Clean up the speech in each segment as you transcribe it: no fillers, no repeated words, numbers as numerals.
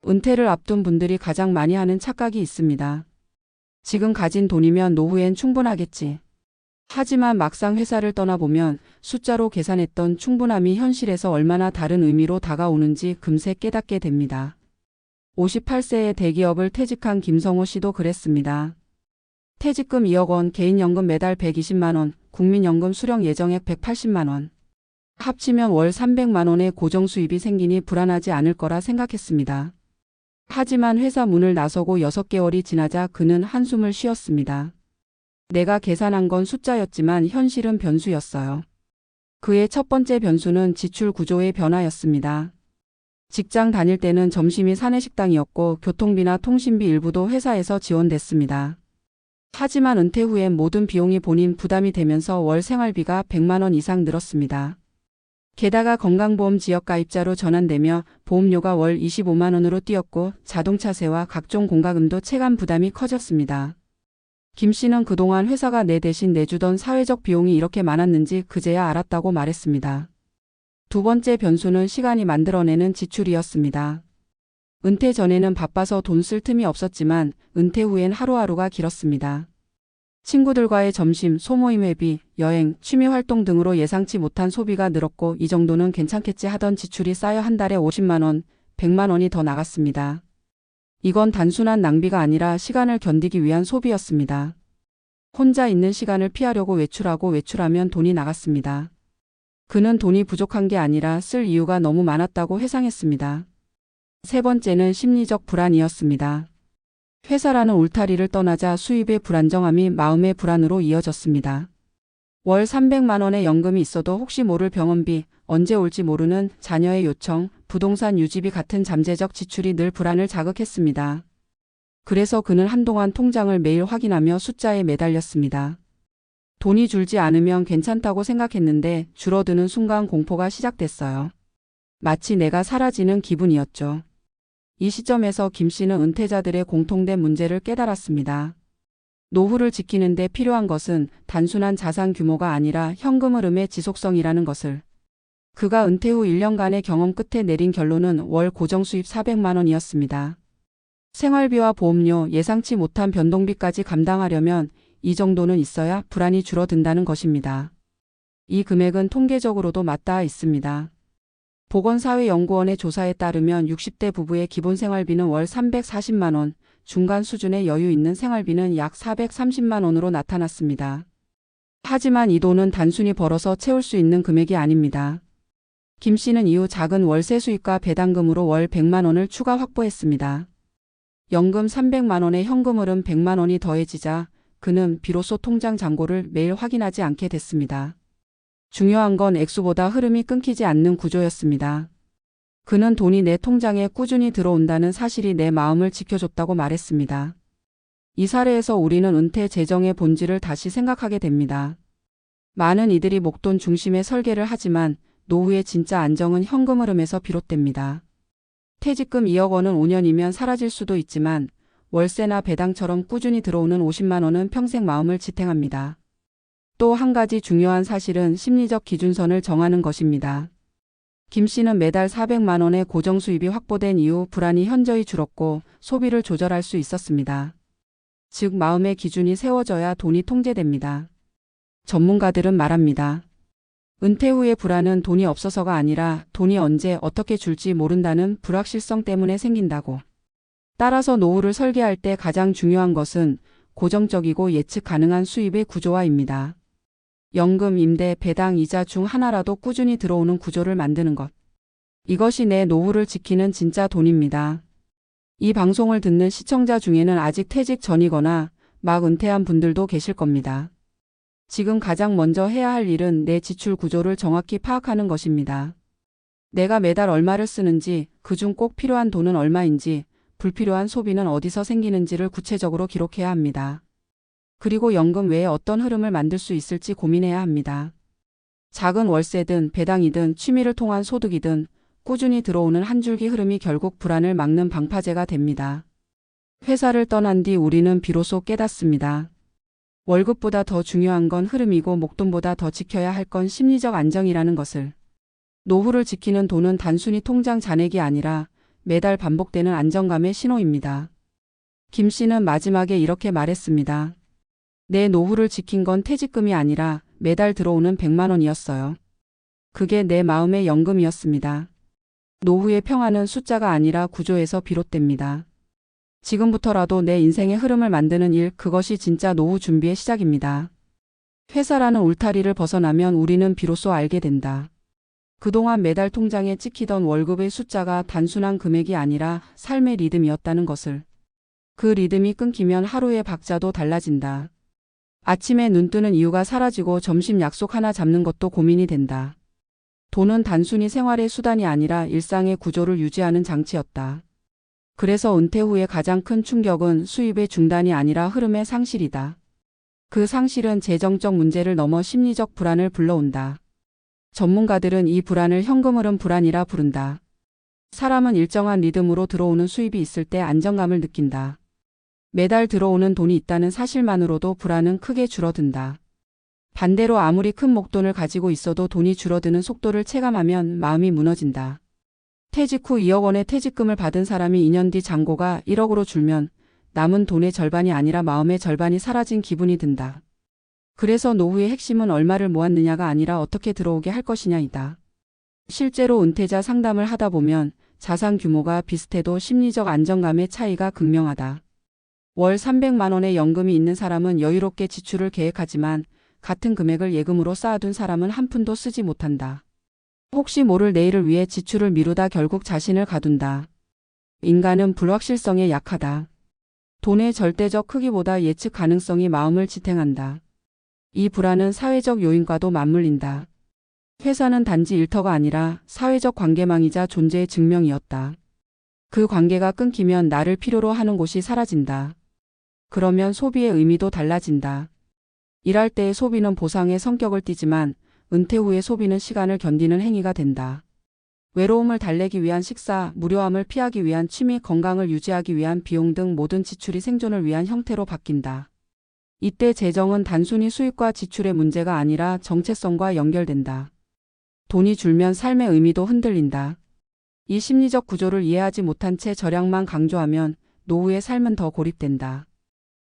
은퇴를 앞둔 분들이 가장 많이 하는 착각이 있습니다. 지금 가진 돈이면 노후엔 충분하겠지. 하지만 막상 회사를 떠나보면 숫자로 계산했던 충분함이 현실에서 얼마나 다른 의미로 다가오는지 금세 깨닫게 됩니다. 58세에 대기업을 퇴직한 김성호 씨도 그랬습니다. 퇴직금 2억 원, 개인연금 매달 120만 원, 국민연금 수령 예정액 180만 원. 합치면 월 300만 원의 고정수입이 생기니 불안하지 않을 거라 생각했습니다. 하지만 회사 문을 나서고 6개월이 지나자 그는 한숨을 쉬었습니다. 내가 계산한 건 숫자였지만 현실은 변수였어요. 그의 첫 번째 변수는 지출 구조의 변화였습니다. 직장 다닐 때는 점심이 사내식당이었고 교통비나 통신비 일부도 회사에서 지원됐습니다. 하지만 은퇴 후엔 모든 비용이 본인 부담이 되면서 월 생활비가 100만 원 이상 늘었습니다. 게다가 건강보험 지역가입자로 전환되며 보험료가 월 25만 원으로 뛰었고 자동차세와 각종 공과금도 체감 부담이 커졌습니다. 김 씨는 그동안 회사가 내 대신 내주던 사회적 비용이 이렇게 많았는지 그제야 알았다고 말했습니다. 두 번째 변수는 시간이 만들어내는 지출이었습니다. 은퇴 전에는 바빠서 돈 쓸 틈이 없었지만 은퇴 후엔 하루하루가 길었습니다. 친구들과의 점심, 소모임 회비, 여행, 취미활동 등으로 예상치 못한 소비가 늘었고 이 정도는 괜찮겠지 하던 지출이 쌓여 한 달에 50만 원, 100만 원이 더 나갔습니다. 이건 단순한 낭비가 아니라 시간을 견디기 위한 소비였습니다. 혼자 있는 시간을 피하려고 외출하면 돈이 나갔습니다. 그는 돈이 부족한 게 아니라 쓸 이유가 너무 많았다고 회상했습니다. 세 번째는 심리적 불안이었습니다. 회사라는 울타리를 떠나자 수입의 불안정함이 마음의 불안으로 이어졌습니다. 월 300만 원의 연금이 있어도 혹시 모를 병원비, 언제 올지 모르는 자녀의 요청, 부동산 유지비 같은 잠재적 지출이 늘 불안을 자극했습니다. 그래서 그는 한동안 통장을 매일 확인하며 숫자에 매달렸습니다. 돈이 줄지 않으면 괜찮다고 생각했는데 줄어드는 순간 공포가 시작됐어요. 마치 내가 사라지는 기분이었죠. 이 시점에서 김 씨는 은퇴자들의 공통된 문제를 깨달았습니다. 노후를 지키는데 필요한 것은 단순한 자산 규모가 아니라 현금 흐름의 지속성이라는 것을. 그가 은퇴 후 1년간의 경험 끝에 내린 결론은 월 고정수입 400만 원이었습니다. 생활비와 보험료, 예상치 못한 변동비까지 감당하려면 이 정도는 있어야 불안이 줄어든다는 것입니다. 이 금액은 통계적으로도 맞닿아 있습니다. 보건사회연구원의 조사에 따르면 60대 부부의 기본 생활비는 월 340만 원, 중간 수준의 여유 있는 생활비는 약 430만 원으로 나타났습니다. 하지만 이 돈은 단순히 벌어서 채울 수 있는 금액이 아닙니다. 김 씨는 이후 작은 월세 수입과 배당금으로 월 100만 원을 추가 확보했습니다. 연금 300만 원에 현금 흐름 100만 원이 더해지자 그는 비로소 통장 잔고를 매일 확인하지 않게 됐습니다. 중요한 건 액수보다 흐름이 끊기지 않는 구조였습니다. 그는 돈이 내 통장에 꾸준히 들어온다는 사실이 내 마음을 지켜줬다고 말했습니다. 이 사례에서 우리는 은퇴 재정의 본질을 다시 생각하게 됩니다. 많은 이들이 목돈 중심의 설계를 하지만 노후의 진짜 안정은 현금 흐름에서 비롯됩니다. 퇴직금 2억 원은 5년이면 사라질 수도 있지만 월세나 배당처럼 꾸준히 들어오는 50만 원은 평생 마음을 지탱합니다. 또 한 가지 중요한 사실은 심리적 기준선을 정하는 것입니다. 김 씨는 매달 400만 원의 고정 수입이 확보된 이후 불안이 현저히 줄었고 소비를 조절할 수 있었습니다. 즉 마음의 기준이 세워져야 돈이 통제됩니다. 전문가들은 말합니다. 은퇴 후의 불안은 돈이 없어서가 아니라 돈이 언제 어떻게 줄지 모른다는 불확실성 때문에 생긴다고. 따라서 노후를 설계할 때 가장 중요한 것은 고정적이고 예측 가능한 수입의 구조화입니다. 연금, 임대, 배당, 이자 중 하나라도 꾸준히 들어오는 구조를 만드는 것. 이것이 내 노후를 지키는 진짜 돈입니다. 이 방송을 듣는 시청자 중에는 아직 퇴직 전이거나 막 은퇴한 분들도 계실 겁니다. 지금 가장 먼저 해야 할 일은 내 지출 구조를 정확히 파악하는 것입니다. 내가 매달 얼마를 쓰는지, 그중 꼭 필요한 돈은 얼마인지, 불필요한 소비는 어디서 생기는지를 구체적으로 기록해야 합니다. 그리고 연금 외에 어떤 흐름을 만들 수 있을지 고민해야 합니다. 작은 월세든 배당이든 취미를 통한 소득이든 꾸준히 들어오는 한 줄기 흐름이 결국 불안을 막는 방파제가 됩니다. 회사를 떠난 뒤 우리는 비로소 깨닫습니다. 월급보다 더 중요한 건 흐름이고 목돈보다 더 지켜야 할 건 심리적 안정이라는 것을. 노후를 지키는 돈은 단순히 통장 잔액이 아니라 매달 반복되는 안정감의 신호입니다. 김 씨는 마지막에 이렇게 말했습니다. 내 노후를 지킨 건 퇴직금이 아니라 매달 들어오는 100만 원이었어요. 그게 내 마음의 연금이었습니다. 노후의 평화는 숫자가 아니라 구조에서 비롯됩니다. 지금부터라도 내 인생의 흐름을 만드는 일, 그것이 진짜 노후 준비의 시작입니다. 회사라는 울타리를 벗어나면 우리는 비로소 알게 된다. 그동안 매달 통장에 찍히던 월급의 숫자가 단순한 금액이 아니라 삶의 리듬이었다는 것을. 그 리듬이 끊기면 하루의 박자도 달라진다. 아침에 눈 뜨는 이유가 사라지고 점심 약속 하나 잡는 것도 고민이 된다. 돈은 단순히 생활의 수단이 아니라 일상의 구조를 유지하는 장치였다. 그래서 은퇴 후에 가장 큰 충격은 수입의 중단이 아니라 흐름의 상실이다. 그 상실은 재정적 문제를 넘어 심리적 불안을 불러온다. 전문가들은 이 불안을 현금 흐름 불안이라 부른다. 사람은 일정한 리듬으로 들어오는 수입이 있을 때 안정감을 느낀다. 매달 들어오는 돈이 있다는 사실만으로도 불안은 크게 줄어든다. 반대로 아무리 큰 목돈을 가지고 있어도 돈이 줄어드는 속도를 체감하면 마음이 무너진다. 퇴직 후 2억 원의 퇴직금을 받은 사람이 2년 뒤 잔고가 1억으로 줄면 남은 돈의 절반이 아니라 마음의 절반이 사라진 기분이 든다. 그래서 노후의 핵심은 얼마를 모았느냐가 아니라 어떻게 들어오게 할 것이냐이다. 실제로 은퇴자 상담을 하다 보면 자산 규모가 비슷해도 심리적 안정감의 차이가 극명하다. 월 300만 원의 연금이 있는 사람은 여유롭게 지출을 계획하지만 같은 금액을 예금으로 쌓아둔 사람은 한 푼도 쓰지 못한다. 혹시 모를 내일을 위해 지출을 미루다 결국 자신을 가둔다. 인간은 불확실성에 약하다. 돈의 절대적 크기보다 예측 가능성이 마음을 지탱한다. 이 불안은 사회적 요인과도 맞물린다. 회사는 단지 일터가 아니라 사회적 관계망이자 존재의 증명이었다. 그 관계가 끊기면 나를 필요로 하는 곳이 사라진다. 그러면 소비의 의미도 달라진다. 일할 때의 소비는 보상의 성격을 띠지만 은퇴 후의 소비는 시간을 견디는 행위가 된다. 외로움을 달래기 위한 식사, 무료함을 피하기 위한 취미, 건강을 유지하기 위한 비용 등 모든 지출이 생존을 위한 형태로 바뀐다. 이때 재정은 단순히 수입과 지출의 문제가 아니라 정체성과 연결된다. 돈이 줄면 삶의 의미도 흔들린다. 이 심리적 구조를 이해하지 못한 채 절약만 강조하면 노후의 삶은 더 고립된다.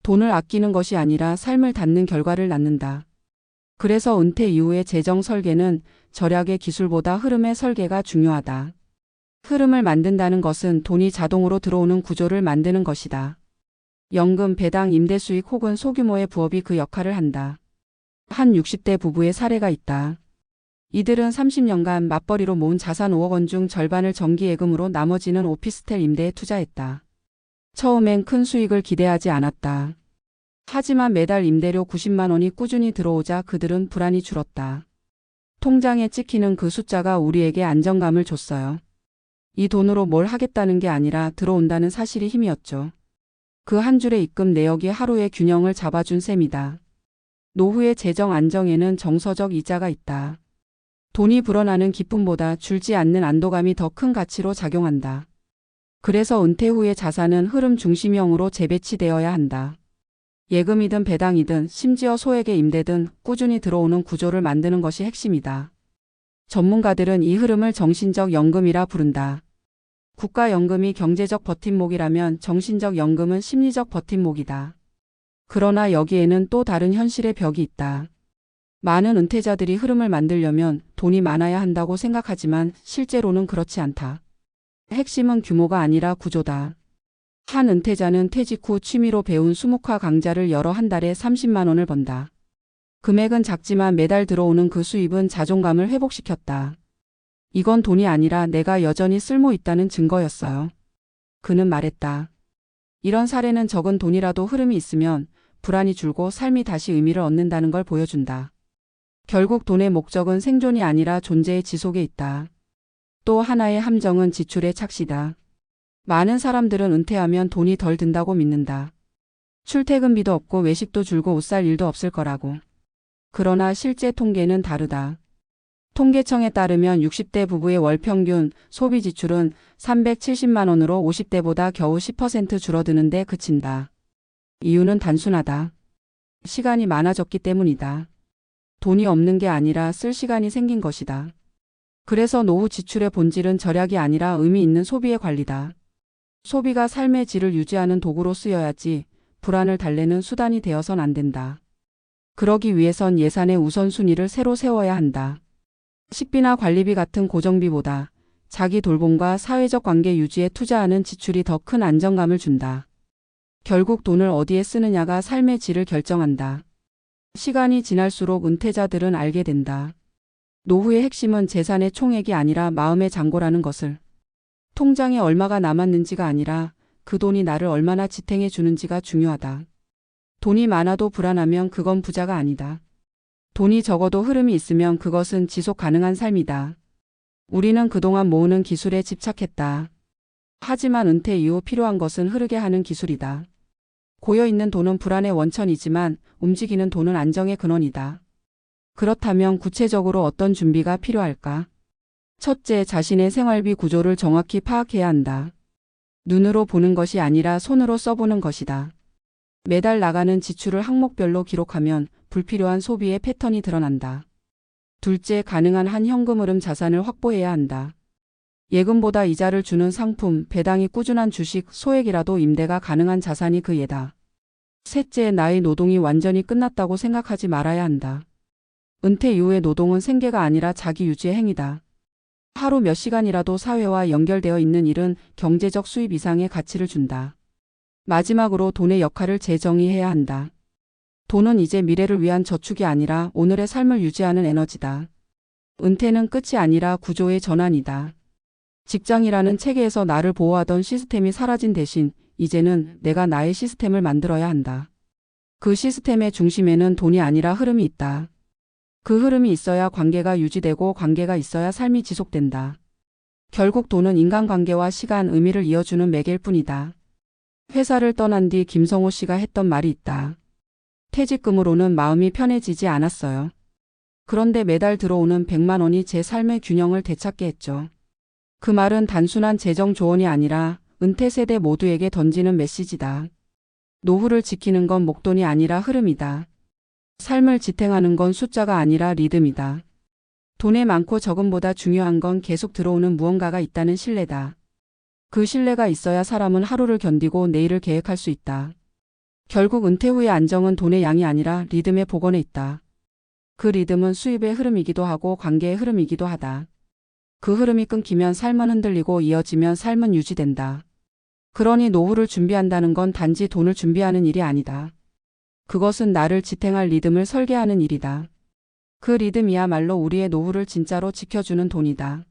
돈을 아끼는 것이 아니라 삶을 닫는 결과를 낳는다. 그래서 은퇴 이후의 재정 설계는 절약의 기술보다 흐름의 설계가 중요하다. 흐름을 만든다는 것은 돈이 자동으로 들어오는 구조를 만드는 것이다. 연금, 배당, 임대 수익 혹은 소규모의 부업이 그 역할을 한다. 한 60대 부부의 사례가 있다. 이들은 30년간 맞벌이로 모은 자산 5억 원 중 절반을 정기예금으로 나머지는 오피스텔 임대에 투자했다. 처음엔 큰 수익을 기대하지 않았다. 하지만 매달 임대료 90만 원이 꾸준히 들어오자 그들은 불안이 줄었다. 통장에 찍히는 그 숫자가 우리에게 안정감을 줬어요. 이 돈으로 뭘 하겠다는 게 아니라 들어온다는 사실이 힘이었죠. 그 한 줄의 입금 내역이 하루의 균형을 잡아준 셈이다. 노후의 재정 안정에는 정서적 이자가 있다. 돈이 불어나는 기쁨보다 줄지 않는 안도감이 더 큰 가치로 작용한다. 그래서 은퇴 후의 자산은 흐름 중심형으로 재배치되어야 한다. 예금이든 배당이든 심지어 소액의 임대든 꾸준히 들어오는 구조를 만드는 것이 핵심이다. 전문가들은 이 흐름을 정신적 연금이라 부른다. 국가연금이 경제적 버팀목이라면 정신적 연금은 심리적 버팀목이다. 그러나 여기에는 또 다른 현실의 벽이 있다. 많은 은퇴자들이 흐름을 만들려면 돈이 많아야 한다고 생각하지만 실제로는 그렇지 않다. 핵심은 규모가 아니라 구조다. 한 은퇴자는 퇴직 후 취미로 배운 수묵화 강좌를 열어 한 달에 30만 원을 번다. 금액은 작지만 매달 들어오는 그 수입은 자존감을 회복시켰다. 이건 돈이 아니라 내가 여전히 쓸모 있다는 증거였어요. 그는 말했다. 이런 사례는 적은 돈이라도 흐름이 있으면 불안이 줄고 삶이 다시 의미를 얻는다는 걸 보여준다. 결국 돈의 목적은 생존이 아니라 존재의 지속에 있다. 또 하나의 함정은 지출의 착시다. 많은 사람들은 은퇴하면 돈이 덜 든다고 믿는다. 출퇴근비도 없고 외식도 줄고 옷 살 일도 없을 거라고. 그러나 실제 통계는 다르다. 통계청에 따르면 60대 부부의 월 평균 소비 지출은 370만 원으로 50대보다 겨우 10% 줄어드는데 그친다. 이유는 단순하다. 시간이 많아졌기 때문이다. 돈이 없는 게 아니라 쓸 시간이 생긴 것이다. 그래서 노후 지출의 본질은 절약이 아니라 의미 있는 소비의 관리다. 소비가 삶의 질을 유지하는 도구로 쓰여야지 불안을 달래는 수단이 되어선 안 된다. 그러기 위해선 예산의 우선순위를 새로 세워야 한다. 식비나 관리비 같은 고정비보다 자기 돌봄과 사회적 관계 유지에 투자하는 지출이 더 큰 안정감을 준다. 결국 돈을 어디에 쓰느냐가 삶의 질을 결정한다. 시간이 지날수록 은퇴자들은 알게 된다. 노후의 핵심은 재산의 총액이 아니라 마음의 잔고라는 것을. 통장에 얼마가 남았는지가 아니라 그 돈이 나를 얼마나 지탱해 주는지가 중요하다. 돈이 많아도 불안하면 그건 부자가 아니다. 돈이 적어도 흐름이 있으면 그것은 지속 가능한 삶이다. 우리는 그동안 모으는 기술에 집착했다. 하지만 은퇴 이후 필요한 것은 흐르게 하는 기술이다. 고여있는 돈은 불안의 원천이지만 움직이는 돈은 안정의 근원이다. 그렇다면 구체적으로 어떤 준비가 필요할까? 첫째, 자신의 생활비 구조를 정확히 파악해야 한다. 눈으로 보는 것이 아니라 손으로 써보는 것이다. 매달 나가는 지출을 항목별로 기록하면 불필요한 소비의 패턴이 드러난다. 둘째, 가능한 한 현금 흐름 자산을 확보해야 한다. 예금보다 이자를 주는 상품, 배당이 꾸준한 주식, 소액이라도 임대가 가능한 자산이 그 예다. 셋째, 나의 노동이 완전히 끝났다고 생각하지 말아야 한다. 은퇴 이후의 노동은 생계가 아니라 자기 유지의 행위다. 하루 몇 시간이라도 사회와 연결되어 있는 일은 경제적 수입 이상의 가치를 준다. 마지막으로 돈의 역할을 재정의해야 한다. 돈은 이제 미래를 위한 저축이 아니라 오늘의 삶을 유지하는 에너지다. 은퇴는 끝이 아니라 구조의 전환이다. 직장이라는 체계에서 나를 보호하던 시스템이 사라진 대신 이제는 내가 나의 시스템을 만들어야 한다. 그 시스템의 중심에는 돈이 아니라 흐름이 있다. 그 흐름이 있어야 관계가 유지되고 관계가 있어야 삶이 지속된다. 결국 돈은 인간관계와 시간, 의미를 이어주는 매개일 뿐이다. 회사를 떠난 뒤 김성호 씨가 했던 말이 있다. 퇴직금으로는 마음이 편해지지 않았어요. 그런데 매달 들어오는 100만 원이 제 삶의 균형을 되찾게 했죠. 그 말은 단순한 재정 조언이 아니라 은퇴 세대 모두에게 던지는 메시지다. 노후를 지키는 건 목돈이 아니라 흐름이다. 삶을 지탱하는 건 숫자가 아니라 리듬이다. 돈의 많고 적음보다 중요한 건 계속 들어오는 무언가가 있다는 신뢰다. 그 신뢰가 있어야 사람은 하루를 견디고 내일을 계획할 수 있다. 결국 은퇴 후의 안정은 돈의 양이 아니라 리듬의 복원에 있다. 그 리듬은 수입의 흐름이기도 하고 관계의 흐름이기도 하다. 그 흐름이 끊기면 삶은 흔들리고 이어지면 삶은 유지된다. 그러니 노후를 준비한다는 건 단지 돈을 준비하는 일이 아니다. 그것은 나를 지탱할 리듬을 설계하는 일이다. 그 리듬이야말로 우리의 노후를 진짜로 지켜주는 돈이다.